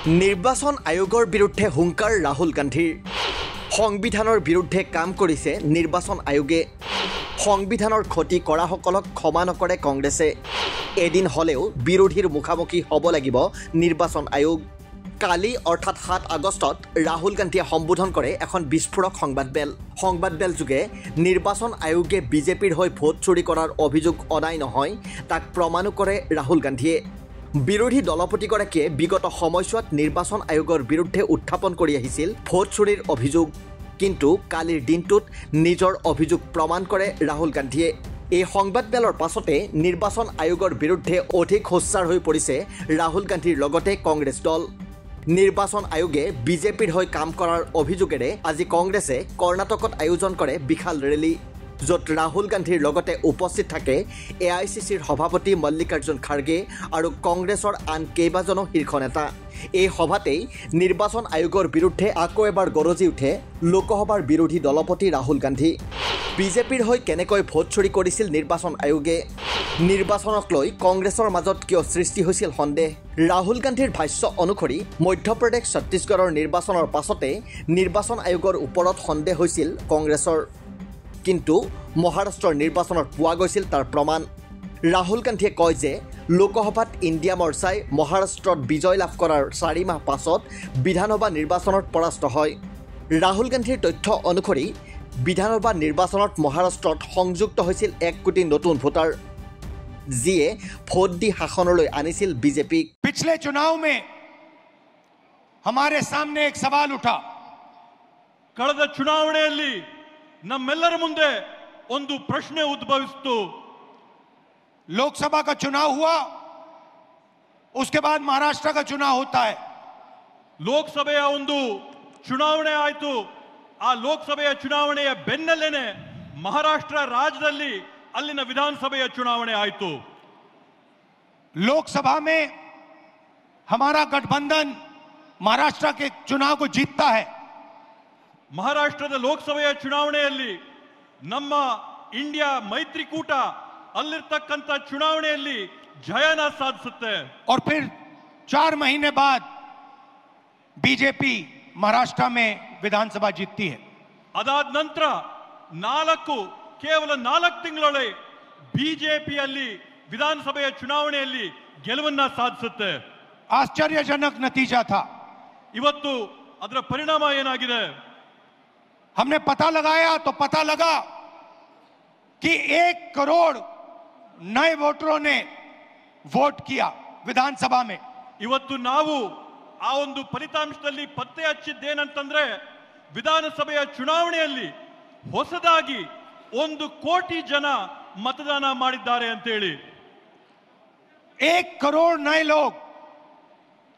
নিৰ্বাচন আয়োগৰ বিৰুদ্ধে হুংকাৰ ৰাহুল গান্ধীৰ সংবিধানৰ বিৰুদ্ধে কাম কৰিছে নিৰ্বাচন আয়োগে সংবিধানৰ ক্ষতি কৰাসকলক ক্ষমা নকৰে কংগ্ৰেছে এদিন হলেও বিৰোধীৰ মুখামুখি হ'ব লাগিব নিৰ্বাচন আয়োগ কালি অৰ্থাৎ 7 আগষ্টত ৰাহুল গান্ধীয়ে সম্বোধন কৰে এখন বিস্ফোৰক সংবাদমেল যোগে নিৰ্বাচন আয়োগে বিজেপিৰ হৈ ভোট চুৰি কৰাৰ অভিযোগ অনাই নহয় তাক প্ৰমাণ কৰে ৰাহুল গান্ধীয়ে বিৰোধী দলপতিগৰাকীয়ে বিগত সময়ছোৱাত নিৰ্বাচন আয়োগৰ বিৰুদ্ধে উত্থাপন কৰি আহিছিল ভোট চুৰিৰ অভিযোগ কিন্তু কালিৰ দিনটোত নিজৰ অভিযোগ প্ৰমাণ কৰে ৰাহুল গান্ধীয়ে এই সংবাদমেলৰ পাছতে নিৰ্বাচন আয়োগৰ বিৰুদ্ধে অধিক হোচ্চাৰ হৈ পৰিছে ৰাহুল গান্ধীৰ লগতে কংগ্ৰেছ দল নিৰ্বাচন আয়োগে বিজেপিৰ হৈ কাম কৰাৰ অভিযোগেৰে আজি কংগ্ৰেছে কৰ্ণাটকত আয়োজন কৰে বিশাল ৰেলী য'ত ৰাহুল গান্ধীৰ লগতে উপস্থিত থাকে এআইচিচিৰ সভাপতি মল্লিকাৰ্জুন খাৰ্গে আৰু কংগ্ৰেছৰ আন কেইবাজনো শীৰ্ষ নেতা এই সভাতেই নিৰ্বাচন আয়োগৰ বিৰুদ্ধে আকৌ এবাৰ গৰজি উঠে লোকসভাৰ বিৰোধী দলপতি ৰাহুল গান্ধী বিজেপিৰ হৈ কেনেকৈ ভোট চুৰি কৰিছিল নিৰ্বাচন আয়োগে নিৰ্বাচনক লৈ কংগ্ৰেছৰ মাজত কিয় সৃষ্টি হৈছিল সন্দেহ ৰাহুল গান্ধীৰ ভাষ্য অনুসৰি মধ্যপ্ৰদেশ ছত্তীশগড়ৰ নিৰ্বাচনৰ পাছতে নিৰ্বাচন আয়োগৰ ওপৰত সন্দেহ হৈছিল কংগ্ৰেছৰ কিন্তু মহাৰাষ্ট্ৰৰ নিৰ্বাচনত পোৱা গৈছিল তাৰ প্ৰমাণ ৰাহুল গান্ধীয়ে কয় যে লোকসভাত ইণ্ডিয়া মৰ্চাই মহাৰাষ্ট্ৰত বিজয় লাভ কৰাৰ 4 মাহ পাছত বিধানসভা নিৰ্বাচনত পৰাস্ত হয় ৰাহুল গান্ধীৰ তথ্য অনুসৰি বিধানসভা নিৰ্বাচনত মহাৰাষ্ট্ৰত সংযুক্ত হৈছিল 1 কোটি নতুন ভোটাৰ जिए भोट दी शासनলৈ আনিছিল বিজেপি पिछले चुनाव में हमारे सामने एक सवाल उठा ಕಳೆದ ಚುನಾವಣೆಯಲ್ಲಿ ನಮ್ಮೆಲ್ಲರ ಮುಂದೆ ಒಂದು ಪ್ರಶ್ನೆ ಉದ್ಭವಿಸಿತು लोकसभा का चुनाव हुआ उसके बाद महाराष्ट्र का चुनाव होता है ಲೋಕಸಭೆಯ ಒಂದು ಚುನಾವಣೆ ಆಯಿತು ಆ ಲೋಕಸಭೆಯ ಚುನಾವಣೆಯ ಬೆನ್ನಲ್ಲೇನೆ ಮಹಾರಾಷ್ಟ್ರ ರಾಜ್ಯದಲ್ಲಿ ಅಲ್ಲಿನ ವಿಧಾನಸಭೆಯ ಚುನಾವಣೆ ಆಯಿತು लोकसभा में हमारा गठबंधन महाराष्ट्र के चुनाव को जीतता है ಮಹಾರಾಷ್ಟ್ರದ ಲೋಕಸಭೆಯ ಚುನಾವಣೆಯಲ್ಲಿ ನಮ್ಮ ಇಂಡಿಯಾ ಮೈತ್ರಿಕೂಟ ಅಲ್ಲಿರ್ತಕ್ಕಂಥ ಚುನಾವಣೆಯಲ್ಲಿ ಜಯನ ಸಾಧಿಸುತ್ತೆ और फिर 4 महीने बाद बीजेपी महाराष्ट्र में विधानसभा जीतती है ಅದಾದ ನಂತರ ಕೇವಲ 4 ತಿಂಗಳೊಳಗೆ ಬಿಜೆಪಿಯಲ್ಲಿ ವಿಧಾನಸಭೆಯ ಚುನಾವಣೆಯಲ್ಲಿ ಗೆಲುವನ್ನ ಸಾಧಿಸುತ್ತೆ आश्चर्यजनक नतीजा था ಇವತ್ತು ಅದರ ಪರಿಣಾಮ ಏನಾಗಿದೆ हमने पता लगाया तो पता लगा कि 1 करोड़ नए वोटरों ने वोट किया विधानसभा में ಇವತ್ತು ನಾವು ಆ ಒಂದು ಫಲಿತಾಂಶದಲ್ಲಿ ಪತ್ತೆ ಹಚ್ಚಿದ್ದೇನಂತಂದ್ರೆ ವಿಧಾನಸಭೆಯ ಚುನಾವಣೆಯಲ್ಲಿ ಹೊಸದಾಗಿ 1 ಕೋಟಿ ಜನ मतदान ಮಾಡಿದ್ದಾರೆ ಅಂತ ಹೇಳಿ 1 करोड़ नए लोग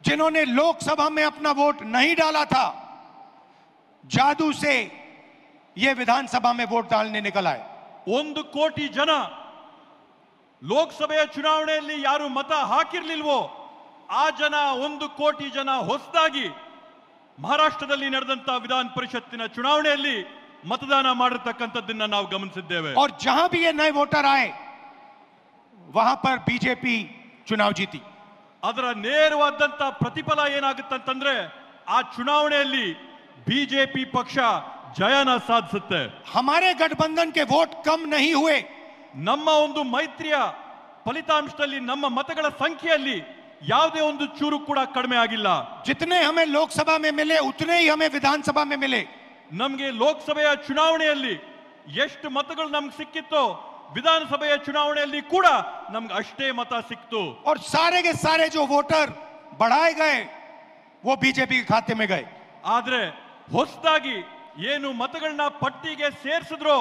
जिन्होंने लोकसभा में अपना वोट नहीं डाला था जादू से ये विधानसभा में वोट डालने निकल आए 1 ಕೋಟಿ ಜನ ಲೋಕಸಭೆಯ ಚುನಾವಣೆಯಲ್ಲಿ ಯಾರು ಮತ ಹಾಕಿರಲಿಲ್ವೋ ಆ ಜನ 1 ಕೋಟಿ ಜನ ಹೊಸದಾಗಿ ಮಹಾರಾಷ್ಟ್ರದಲ್ಲಿ ನಡೆದಂತ ವಿಧಾನ ಪರಿಷತ್ತಿನ ಚುನಾವಣೆಯಲ್ಲಿ मतदान ಮಾಡಿರತಕ್ಕಂತದ್ದನ್ನ ನಾವು ಗಮನಿಸಿದ್ದೇವೆ और जहां भी ये नए वोटर आए वहां पर बीजेपी चुनाव जीती ಅದರ ನೇರವಾದಂತ ಪ್ರತಿಫಲ ಏನಾಗುತ್ತೆ ಅಂತಂದ್ರೆ ಆ ಚುನಾವಣೆಯಲ್ಲಿ ಬಿಜೆಪಿ ಪಕ್ಷ ಜಯನ ಸಾಧಿಸುತ್ತೆ हमारे गठबंधन के वोट कम नहीं हुए ನಮ್ಮ ಒಂದು ಮೈತ್ರಿಯ ಫಲಿತಾಂಶದಲ್ಲಿ ನಮ್ಮ ಮತಗಳ ಸಂಖ್ಯೆಯಲ್ಲಿ ಯಾವುದೇ ಒಂದು ಚೂರು ಕೂಡ ಕಡಿಮೆ ಆಗಿಲ್ಲ जितने हमें लोकसभा में मिले उतने ही हमें विधानसभा में मिले ನಮಗೆ ಲೋಕಸಭೆಯ ಚುನಾವಣೆಯಲ್ಲಿ ಎಷ್ಟು ಮತಗಳು ನಮಗೆ ಸಿಕ್ಕಿತ್ತು ವಿಧಾನಸಭೆಯ ಚುನಾವಣೆಯಲ್ಲಿ ಕೂಡ ನಮಗೆ ಅಷ್ಟೇ ಮತ ಸಿಕ್ತು और सारे के सारे जो वोटर बढ़ाए गए वो बीजेपी के खाते में गए ಆದ್ರೆ ಹೊಸದಾಗಿ ಏನು ಮತಗಳನ್ನ ಪಟ್ಟಿಗೆ ಸೇರಿಸಿದ್ರು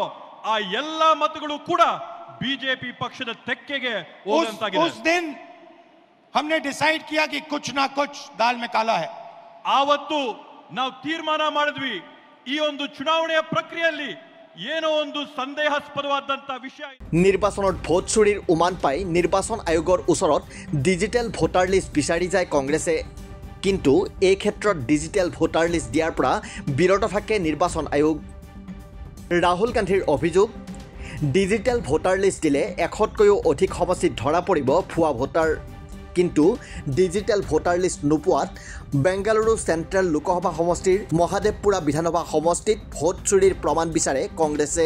ಆ ಎಲ್ಲ ಮತಗಳು ಕೂಡ ಬಿಜೆಪಿ ಪಕ್ಷದ ತೆಕ್ಕೆಗೆ ಹೋದಂತಾಗಿದೆ उस दिन हमने डिसाइड किया कि कुछ ना कुछ दाल में काला है ಆವತ್ತು ನಾವು ತೀರ್ಮಾನ ಮಾಡಿದ್ವಿ ಈ ಒಂದು ಚುನಾವಣೆಯ ಪ್ರಕ್ರಿಯೆಯಲ್ಲಿ ಏನೋ ಒಂದು ಸಂದೇಹಾಸ್ಪದವಾದಂತ ವಿಷಯ নিৰ্বাচনত ভোট চুৰিৰ উমান পাই নিৰ্বাচন আয়োগৰ ওচৰত ডিজিটেল ভোটাৰ লিষ্ট বিচাৰি যায় কংগ্ৰেছে কিন্তু এই ক্ষেত্ৰত ডিজিটেল ভোটাৰ লিষ্ট দিয়াৰ পৰা বিৰত থাকে নিৰ্বাচন আয়োগ ৰাহুল গান্ধীৰ অভিযোগ ডিজিটেল ভোটাৰ লিষ্ট দিলে 100কৈও অধিক সমষ্টিত ধৰা পৰিব ভুৱা ভোটাৰ কিন্তু ডিজিটেল ভোটাৰ লিষ্ট নোপোৱাত বেংগালুৰু চেণ্ট্ৰেল লোকসভা সমষ্টিৰ মহাদেৱপুৰা বিধানসভা সমষ্টিত ভোট চুৰিৰ প্ৰমাণ বিচাৰে কংগ্ৰেছে।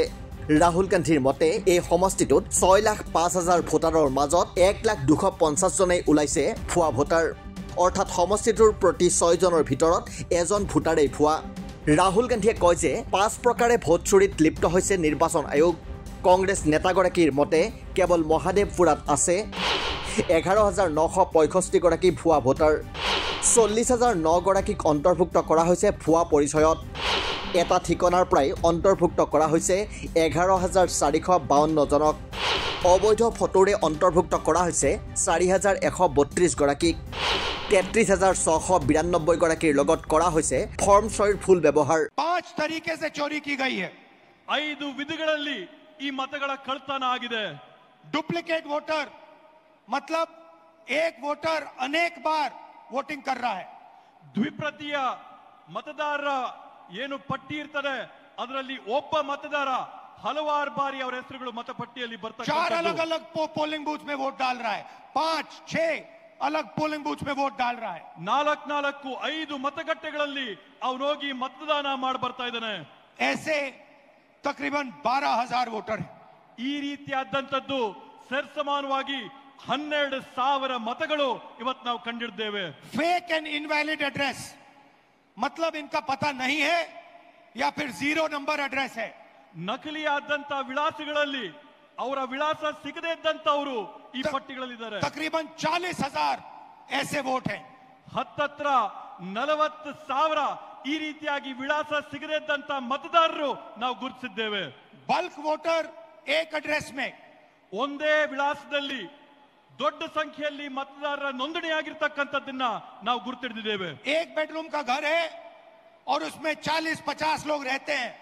ৰাহুল গান্ধীৰ মতে এই সমষ্টিটোত 6,05,000 ভোটাৰৰ মাজত 1,250 জনেই ওলাইছে ভুৱা ভোটাৰ, অৰ্থাৎ সমষ্টিটোৰ প্ৰতি 6 জনৰ ভিতৰত এজন ভোটাৰেই ভুৱা। ৰাহুল গান্ধীয়ে কয় যে 5 প্ৰকাৰে ভোট চুৰিত লিপ্ত হৈছে নিৰ্বাচন আয়োগ। কংগ্ৰেছ নেতাগৰাকীৰ মতে কেৱল মহাদেৱপুৰাত আছে 11,965 গৰাকী ভুৱা ভোটাৰ, 40,009 গৰাকীক অন্তৰ্ভুক্ত কৰা হৈছে ভুৱা পৰিচয়ত। এটা ঠিকনাৰ পৰাই অন্তৰ্ভুক্ত কৰা হৈছে 11,452 জনক। অবৈধ ফটোৰে অন্তৰ্ভুক্ত কৰা হৈছে 4,132 গৰাকীক। 33,692 গৰাকীৰ লগত কৰা হৈছে ফৰ্ম 6ৰ ভুল ব্যৱহাৰ। 5 तरीके से चोरी की गई है। 5 ವಿಧಗಳಲ್ಲಿ ಈ ಮತಗಳ ಕಳ್ಳತನ ಆಗಿದೆ। डुप्लीकेट वोटर मतलब एक वोटर अनेक बार वोटिंग कर रहा है। ದ್ವಿಪ್ರತಿಯ ಮತದಾರರ ಏನು ಪಟ್ಟಿ ಇರ್ತದೆ ಅದರಲ್ಲಿ ಒಬ್ಬ ಮತದಾರ ಹಲವಾರು ಬಾರಿ ಅವರ ಹೆಸರುಗಳು ಮತಪಟ್ಟಿಯಲ್ಲಿ ಬರ್ತಾರೆ। 4 अलग अलग पोलिंग बूथ में वोट डाल रहा है, 5-6 अलग पोलिंग बूथ में वोट डाल रहा है। 4-5 ಮತಗಟ್ಟೆಗಳಲ್ಲಿ ಅವನು ಹೋಗಿ ಮತದಾನ ಮಾಡಿ ಬರ್ತಾ ಇದ್ದಾನೆ। ऐसे तकरीबन 12,000 वोटर हैं। ಈ ರೀತಿಯಾದಂತದ್ದು ಸರಿಸಮಾನವಾಗಿ 12,000 ಮತಗಳು ಇವತ್ತು ನಾವು ಕಂಡಿದ್ದೇವೆ। फेक एंड इनवैलिड एड्रेस मतलब इनका पता नहीं है या फिर 0 नंबर एड्रेस है। ನಕಲಿಯಾದಂತ ವಿಳಾಸಗಳಲ್ಲಿ ಅವರ ವಿಳಾಸ ಸಿಗದೇ ಇದ್ದಂತವರು ಈ ಪಟ್ಟಿಗಳಲ್ಲಿದ್ದಾರೆ। तकरीबन 40,000 ऐसे वोट हैं। ಹತ್ತತ್ರ 40,000 ಈ ರೀತಿಯಾಗಿ ವಿಳಾಸ ಸಿಗದೇ ಇದ್ದಂತ ಮತದಾರರು ನಾವು ಗುರುತಿಸಿದ್ದೇವೆ। बल्क वोटर एक एड्रेस में ಒಂದೇ ವಿಳಾಸದಲ್ಲಿ ದೊಡ್ಡ ಸಂಖ್ಯೆಯಲ್ಲಿ ಮತದಾರರ ನೋಂದಣಿಯಾಗಿರ್ತಕ್ಕಂಥದ್ದನ್ನ ನಾವು ಗುರುತಿಡಿದ್ದೇವೆ। एक बेडरूम का घर है और उसमें 40-50 लोग रहते हैं।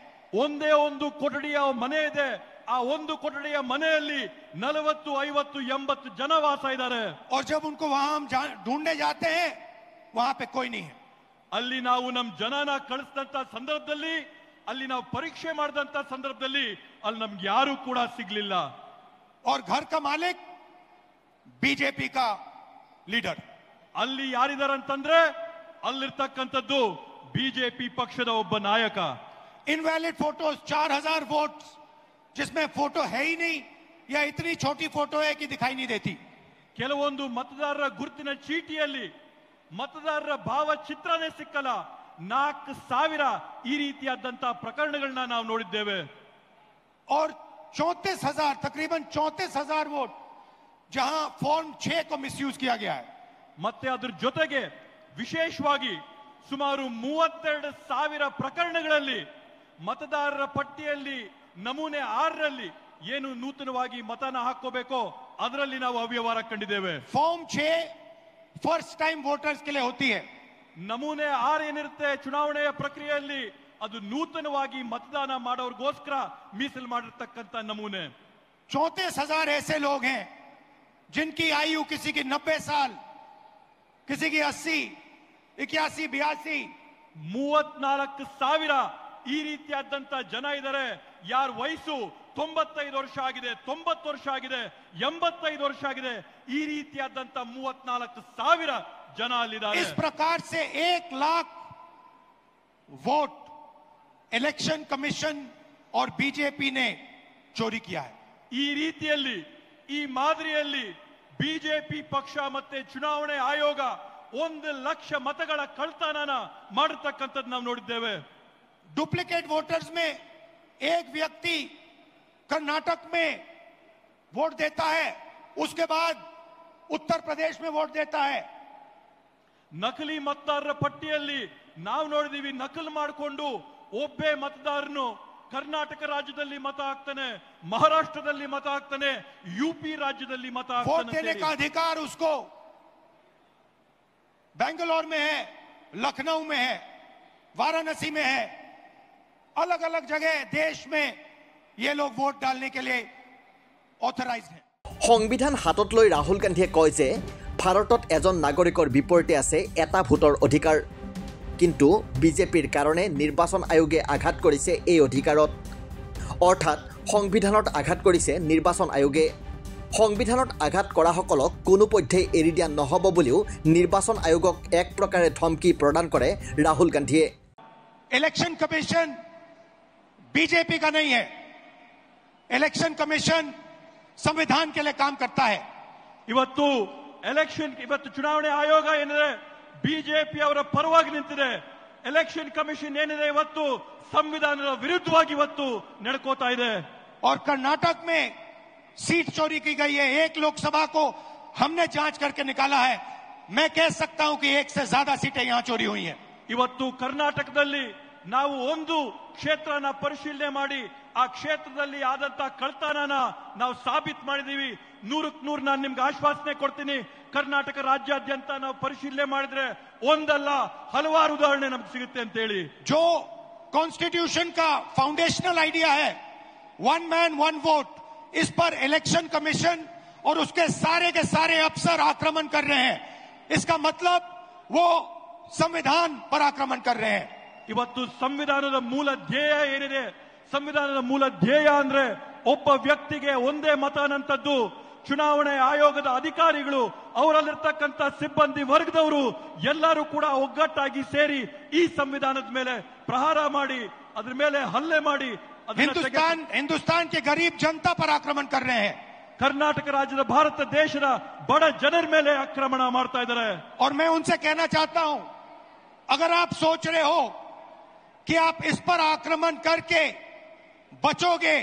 ಒಂದೇ ಒಂದು ಕೊಠಡಿಯ ಮನೆ ಇದೆ, ಆ ಒಂದು ಕೊಠಡಿಯ ಮನೆಯಲ್ಲಿ 40, 50, 80 ಜನ ವಾಸ ಇದ್ದಾರೆ। और जब उनको वहां हम ढूंढने जाते हैं वहां पे कोई नहीं है। ಅಲ್ಲಿ ನಾವು ನಮ್ಮ ಜನನ ಕಳಿಸಿದಂತ ಸಂದರ್ಭದಲ್ಲಿ, ಅಲ್ಲಿ ನಾವು ಪರೀಕ್ಷೆ ಮಾಡಿದಂತ ಸಂದರ್ಭದಲ್ಲಿ ಅಲ್ಲಿ ನಮ್ಗೆ ಯಾರು ಕೂಡ ಸಿಗ್ಲಿಲ್ಲ। और घर का मालिक बीजेपी का लीडर। ಅಲ್ಲಿ ಯಾರಿದಾರಂತಂದ್ರೆ ಅಲ್ಲಿರ್ತಕ್ಕಂಥದ್ದು ಬಿಜೆಪಿ ಪಕ್ಷದ ಒಬ್ಬ ನಾಯಕ। इनवैलिड फोटोज 4,000 वोट जिसमें फोटो है ही नहीं या इतनी छोटी फोटो है कि दिखाई नहीं देती। ಕೆಲವೊಂದು ಮತದಾರರ ಗುರುತಿನ ಚೀಟಿಯಲ್ಲಿ ಮತದಾರರ ಭಾವಚಿತ್ರನೇ ಸಿಕ್ಕಲ್ಲ। 4,000 ಈ ರೀತಿಯಾದಂತಹ ಪ್ರಕರಣಗಳನ್ನ ನಾವು ನೋಡಿದ್ದೇವೆ। और 34,000 तकरीबन 34,000 वोट जहां फॉर्म 6 को मिसयूज किया गया है। ಮತ್ತೆ ಅದರ ಜೊತೆಗೆ ವಿಶೇಷವಾಗಿ ಸುಮಾರು 32,000 ಪ್ರಕರಣಗಳಲ್ಲಿ ಮತದಾರರ ಪಟ್ಟಿಯಲ್ಲಿ ನಮೂನೆ 6ರಲ್ಲಿ ಏನು ನೂತನವಾಗಿ ಮತನ ಹಾಕೋಬೇಕೋ ಅದರಲ್ಲಿ ನಾವು ಅವ್ಯವಹಾರ ಕಂಡಿದ್ದೇವೆ। फॉर्म 6 फर्स्ट टाइम वोटर्स के लिए होती है। ನಮೂನೆ 6 ಏನಿರುತ್ತೆ ಚುನಾವಣೆಯ ಪ್ರಕ್ರಿಯೆಯಲ್ಲಿ ಅದು ನೂತನವಾಗಿ ಮತದಾನ ಮಾಡೋರ್ಗೋಸ್ಕರ ಮೀಸಲು ಮಾಡಿರ್ತಕ್ಕಂಥ ನಮೂನೆ। 34,000 ऐसे लोग हैं जिनकी आयु किसी की 90 साल, किसी की 80, 81, 82। 34,000 ಈ ರೀತಿಯಾದಂತ ಜನ ಇದ್ದಾರೆ ಯಾರ ವಯಸ್ಸು 95 ವರ್ಷ ಆಗಿದೆ, 90 ವರ್ಷ ಆಗಿದೆ, 85 ವರ್ಷ ಆಗಿದೆ। ಈ ರೀತಿಯಾದಂತ 34,000 ಜನ ಅಲ್ಲಿದ್ದಾರೆ। इस प्रकार से 1 लाख वोट इलेक्शन कमीशन और बीजेपी ने चोरी किया है। ಈ ರೀತಿಯಲ್ಲಿ ಈ ಮಾದರಿಯಲ್ಲಿ ಬಿಜೆಪಿ ಪಕ್ಷ ಮತ್ತೆ ಚುನಾವಣೆ ಆಯೋಗ 1,00,000 ಮತಗಳ ಕಳ್ಳತನನ ಮಾಡಿರ್ತಕ್ಕಂಥದ್ದು ನಾವು ನೋಡಿದ್ದೇವೆ। डुप्लीकेट वोटर्स में एक व्यक्ति कर्नाटक में वोट देता है, उसके बाद उत्तर प्रदेश में वोट देता है। ನಕಲಿ ಮತದಾರರ ಪಟ್ಟಿಯಲ್ಲಿ ನಾವು ನೋಡಿದೀವಿ, ನಕಲು ಮಾಡಿಕೊಂಡು ಒಬ್ಬೇ ಮತದಾರನು ಕರ್ನಾಟಕ ರಾಜ್ಯದಲ್ಲಿ ಮತ ಹಾಕ್ತಾನೆ, ಮಹಾರಾಷ್ಟ್ರದಲ್ಲಿ ಮತ ಹಾಕ್ತಾನೆ, यूपी राज्यದಲ್ಲಿ ಮತ वोट ಹಾಕ್ತಾನೆ। देने का अधिकार उसको बेंगलोर में है, लखनऊ में है, वाराणसी में है, अलग अलग जगह देश में ये लोग वोट डालने के लिए ऑथराइज्ड हैं। সংবিধান হাতত লৈ ৰাহুল গান্ধীয়ে কয় যে ভাৰতত এজন নাগৰিকৰ বিপৰীতে আছে এটা ভোটৰ অধিকাৰ, কিন্তু বিজেপিৰ কাৰণে নিৰ্বাচন আয়োগে আঘাত কৰিছে এই অধিকাৰত, অৰ্থাৎ সংবিধানত আঘাত কৰিছে নিৰ্বাচন আয়োগে। সংবিধানত আঘাত কৰাসকলক কোনোপধ্যে এৰি দিয়া নহ'ব বুলিও নিৰ্বাচন আয়োগক এক প্ৰকাৰে ধমকি প্ৰদান কৰে ৰাহুল গান্ধীয়ে। इलेक्शन कमीशन बीजेपी का नहीं है। इलेक्शन कमीशन संविधान के लिए काम करता है। ಇವತ್ತು ಚುನಾವಣೆ ಆಯೋಗ ಏನಿದೆ ಬಿಜೆಪಿ ಅವರ ಪರವಾಗಿ ನಿಂತಿದೆ. ಎಲೆಕ್ಷನ್ ಕಮಿಷನ್ ಏನಿದೆ ಇವತ್ತು ಸಂವಿಧಾನದ ವಿರುದ್ಧವಾಗಿ ಇವತ್ತು ನಡ್ಕೋತಾ ಇದೆ. और कर्नाटक में सीट चोरी की गई है। एक लोकसभा को हमने जांच करके निकाला है। मैं कह सकता हूं कि 1 से ज्यादा सीटें यहां चोरी हुई हैं। ಇವತ್ತು ಕರ್ನಾಟಕದಲ್ಲಿ ನಾವು ಒಂದು ಕ್ಷೇತ್ರನ ಪರಿಶೀಲನೆ ಮಾಡಿ ಆ ಕ್ಷೇತ್ರದಲ್ಲಿ ಆದಂತ ಕಳ್ತನನ ನಾವು ಸಾಬೀತು ಮಾಡಿದೀವಿ. 100ಕ್ಕೆ 100 ನಾನು ನಿಮ್ಗೆ ಆಶ್ವಾಸನೆ ಕೊಡ್ತೀನಿ. ಕರ್ನಾಟಕ ರಾಜ್ಯಾದ್ಯಂತ ನಾವು ಪರಿಶೀಲನೆ ಮಾಡಿದ್ರೆ ಒಂದಲ್ಲ ಹಲವಾರು ಉದಾಹರಣೆ ನಮ್ಗೆ ಸಿಗುತ್ತೆ ಅಂತ ಹೇಳಿ. जो कॉन्स्टिट्यूशन का फाउंडेशनल आइडिया है, 1 मैन 1 वोट, इस पर इलेक्शन कमीशन और उसके सारे के सारे अफसर आक्रमण कर रहे हैं। इसका मतलब वो संविधान पर आक्रमण कर रहे हैं। ಇವತ್ತು ಸಂವಿಧಾನದ ಮೂಲ ಧ್ಯೇಯ ಏನಿದೆ, ಸಂವಿಧಾನದ ಮೂಲ ಧ್ಯೇಯ ಅಂದ್ರೆ ಒಬ್ಬ ವ್ಯಕ್ತಿಗೆ ಒಂದೇ ಮತ ಅನ್ನಂತದ್ದು. ಚುನಾವಣೆ ಆಯೋಗದ ಅಧಿಕಾರಿಗಳು, ಅವರಲ್ಲಿರ್ತಕ್ಕಂಥ ಸಿಬ್ಬಂದಿ ವರ್ಗದವರು ಎಲ್ಲರೂ ಕೂಡ ಒಗ್ಗಟ್ಟಾಗಿ ಸೇರಿ ಈ ಸಂವಿಧಾನದ ಮೇಲೆ ಪ್ರಹಾರ ಮಾಡಿ ಅದ್ರ ಮೇಲೆ ಹಲ್ಲೆ ಮಾಡಿ हिंदुस्तान के गरीब जनता पर आक्रमण कर रहे हैं। ಕರ್ನಾಟಕ ರಾಜ್ಯದ ಭಾರತ ದೇಶದ ಬಡ ಜನರ ಮೇಲೆ ಆಕ್ರಮಣ ಮಾಡ್ತಾ ಇದ್ದಾರೆ. और मैं उनसे कहना चाहता हूं, अगर आप सोच रहे हो कि आप इस पर आक्रमण करके बचोगे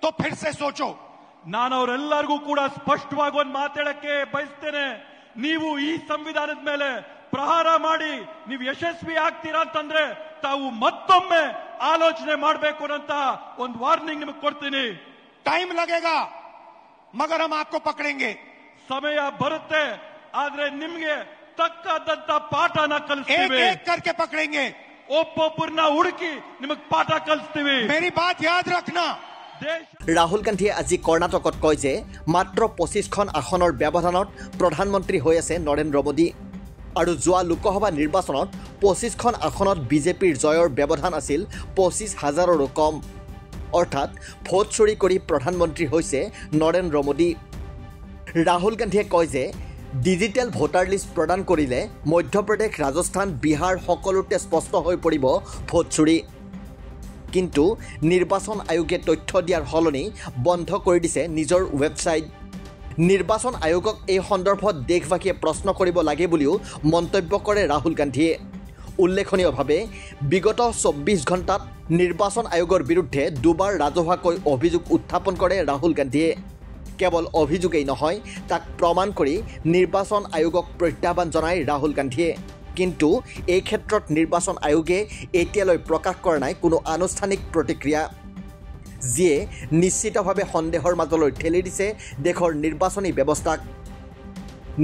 तो फिर से सोचो। ನಾನು ಅವರೆಲ್ಲರಿಗೂ ಕೂಡ ಸ್ಪಷ್ಟವಾಗಿ ಒಂದು ಮಾತಾಡಕ್ಕೆ ಬಯಸ್ತೇನೆ. ನೀವು ಈ ಸಂವಿಧಾನದ ಮೇಲೆ ಪ್ರಹಾರ ಮಾಡಿ ನೀವು ಯಶಸ್ವಿ ಆಗ್ತೀರಾ ಅಂತಂದ್ರೆ ತಾವು ಮತ್ತೊಮ್ಮೆ ಆಲೋಚನೆ ಮಾಡಬೇಕು ಅಂತ ಒಂದು ವಾರ್ನಿಂಗ್ ನಿಮಗೆ ಕೊಡ್ತೀನಿ. टाइम लगेगा मगर हम आपको पकड़ेंगे। ಸಮಯ ಬರುತ್ತೆ, ಆದ್ರೆ ನಿಮ್ಗೆ ತಕ್ಕದಂತ ಪಾಠನ ಕಲಿಸ್ತೀವಿ. एक करके पकड़ेंगे, ಒಬ್ಬೊಬ್ಬರನ್ನ ಹುಡುಕಿ ನಿಮಗೆ ಪಾಠ ಕಲಿಸ್ತೀವಿ. मेरी बात याद रखना। ৰাহুল গান্ধীয়ে আজি কৰ্ণাটকত কয় যে মাত্ৰ 25খন আসনৰ ব্যৱধানত প্ৰধানমন্ত্ৰী হৈ আছে নৰেন্দ্ৰ মোদী আৰু যোৱা লোকসভা নিৰ্বাচনত 25খন আসনত বিজেপিৰ জয়ৰ ব্যৱধান আছিল 25,000ৰো কম। অৰ্থাৎ ভোট চুৰি কৰি প্ৰধানমন্ত্ৰী হৈছে নৰেন্দ্ৰ মোদী। ৰাহুল গান্ধীয়ে কয় যে ডিজিটেল ভোটাৰ লিষ্ট প্ৰদান কৰিলে মধ্যপ্ৰদেশ, ৰাজস্থান, বিহাৰ সকলোতে স্পষ্ট হৈ পৰিব ভোট চুৰি। কিন্তু নিৰ্বাচন আয়োগে তথ্য দিয়াৰ সলনি বন্ধ কৰি দিছে নিজৰ ৱেবছাইট। নিৰ্বাচন আয়োগক এই সন্দৰ্ভত দেশবাসীয়ে প্ৰশ্ন কৰিব লাগে বুলিও মন্তব্য কৰে ৰাহুল গান্ধীয়ে। উল্লেখনীয়ভাৱে বিগত 24 ঘণ্টাত নিৰ্বাচন আয়োগৰ বিৰুদ্ধে দুবাৰ ৰাজহুৱাকৈ অভিযোগ উত্থাপন কৰে ৰাহুল গান্ধীয়ে। কেৱল অভিযোগেই নহয়, তাক প্ৰমাণ কৰি নিৰ্বাচন আয়োগক প্ৰত্যাহ্বান জনায় ৰাহুল গান্ধীয়ে। কিন্তু এই ক্ষেত্ৰত নিৰ্বাচন আয়োগে এতিয়ালৈ প্ৰকাশ কৰা নাই কোনো আনুষ্ঠানিক প্ৰতিক্ৰিয়া, যিয়ে নিশ্চিতভাৱে সন্দেহৰ মাজলৈ ঠেলি দিছে দেশৰ নিৰ্বাচনী ব্যৱস্থাক।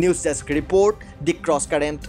নিউজ ডেস্ক ৰিপৰ্ট, দি ক্ৰছ কাৰেণ্ট।